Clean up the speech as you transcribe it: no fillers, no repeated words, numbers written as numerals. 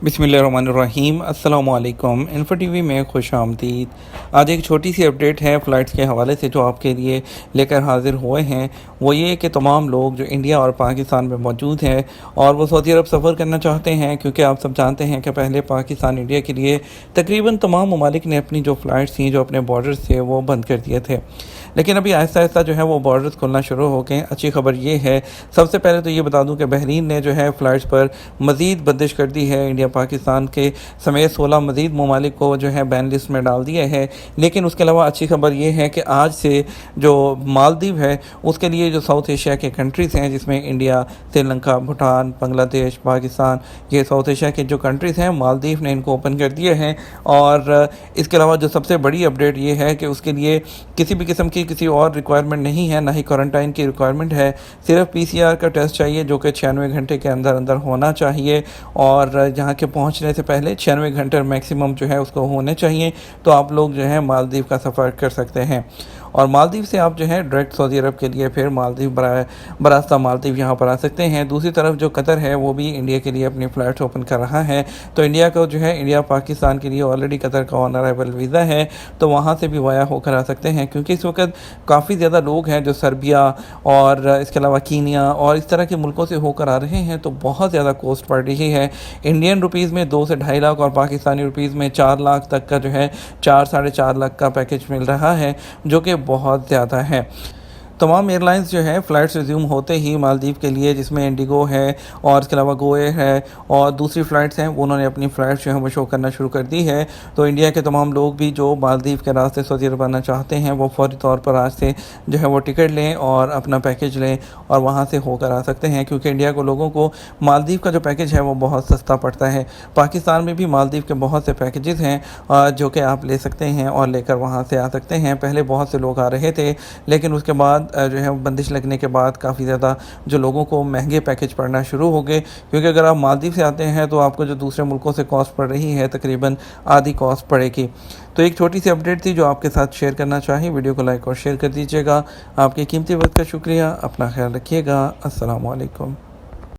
बिस्मिल्लाहिर्रहमानिर्रहीम अस्सलामु अलैकुम। इन्फो टीवी में खुश आमदीद। आज एक छोटी सी अपडेट है फ़्लाइट्स के हवाले से जो आपके लिए लेकर हाज़िर हुए हैं। वो ये कि तमाम लोग जो इंडिया और पाकिस्तान में मौजूद हैं और वो सऊदी अरब सफ़र करना चाहते हैं, क्योंकि आप सब जानते हैं कि पहले पाकिस्तान इंडिया के लिए तकरीबन तमाम ममालिक ने अपनी जो फ़्लाइट्स थी, जो अपने बॉर्डर्स थे, वो बंद कर दिए थे। लेकिन अभी आहिस्ता आहिस्ता जो है वो बॉर्डर्स खुलना शुरू हो गए। अच्छी खबर ये है, सबसे पहले तो ये बता दूं कि बहरीन ने जो है फ़्लाइट्स पर मज़ीद बंदिश कर दी है। इंडिया पाकिस्तान के समेत 16 मज़ीद ममालिक को जो है बैन लिस्ट में डाल दिया है। लेकिन उसके अलावा अच्छी खबर ये है कि आज से जो मालदीव है उसके लिए जो साउथ एशिया के कंट्रीज़ हैं, जिसमें इंडिया, श्रीलंका, भूटान, बांग्लादेश, पाकिस्तान, ये साउथ एशिया के जो कंट्रीज़ हैं, मालदीव ने इनको ओपन कर दिए हैं। और इसके अलावा जो सबसे बड़ी अपडेट ये है कि उसके लिए किसी भी किस्म की किसी और रिक्वायरमेंट नहीं है, ना ही क्वारंटाइन की रिक्वायरमेंट है। सिर्फ PCR का टेस्ट चाहिए, जो कि 96 घंटे के अंदर अंदर होना चाहिए। और जहाँ के पहुँचने से पहले 96 घंटे मैक्सिमम जो है उसको होने चाहिए। तो आप लोग जो है मालदीव का सफ़र कर सकते हैं। और मालदीव से आप जो है डायरेक्ट सऊदी अरब के लिए फिर मालदीव बरास्ता मालदीव यहाँ पर आ सकते हैं। दूसरी तरफ जो कतर है वो भी इंडिया के लिए अपनी फ़्लाइट्स ओपन कर रहा है। तो इंडिया को जो है, इंडिया पाकिस्तान के लिए ऑलरेडी कतर का ऑन अराइवल वीज़ा है, तो वहाँ से भी वाया होकर आ सकते हैं। क्योंकि इस वक्त काफ़ी ज़्यादा लोग हैं जो सर्बिया और इसके अलावा कीनिया और इस तरह के मुल्कों से होकर आ रहे हैं, तो बहुत ज़्यादा कॉस्ट पड़ रही है। इंडियन रुपीज़ में 2 से ढाई लाख और पाकिस्तानी रुपीज़ में 4 लाख तक का जो है 4 साढ़े 4 लाख का पैकेज मिल रहा है, जो कि बहुत ज़्यादा है। तमाम एयरलाइंस जो है फ़्लाइट्स रिज्यूम होते ही मालदीव के लिए, जिसमें इंडिगो है और इसके अलावा गो एयर है और दूसरी फ़्लाइट्स हैं, वो उन्होंने अपनी फ़्लाइट्स जो है वो शो करना शुरू कर दी है। तो इंडिया के तमाम लोग भी जो मालदीव के रास्ते सऊदी अरब आना चाहते हैं, वो फ़ौरी तौर पर आज से जो है वो टिकट लें और अपना पैकेज लें और वहाँ से होकर आ सकते हैं। क्योंकि इंडिया को लोगों को मालदीव का जो पैकेज है वो बहुत सस्ता पड़ता है। पाकिस्तान में भी मालदीव के बहुत से पैकेजेस हैं जो कि आप ले सकते हैं और लेकर वहाँ से आ सकते हैं। पहले बहुत से लोग आ रहे थे, लेकिन उसके बाद जो है बंदिश लगने के बाद काफ़ी ज़्यादा जो लोगों को महंगे पैकेज पड़ना शुरू हो गए। क्योंकि अगर आप मालदीव से आते हैं तो आपको जो दूसरे मुल्कों से कॉस्ट पड़ रही है, तकरीबन आधी कॉस्ट पड़ेगी। तो एक छोटी सी अपडेट थी जो आपके साथ शेयर करना चाहिए। वीडियो को लाइक और शेयर कर दीजिएगा। आपके कीमती वक्त का शुक्रिया। अपना ख्याल रखिएगा। अस्सलामु अलैकुम।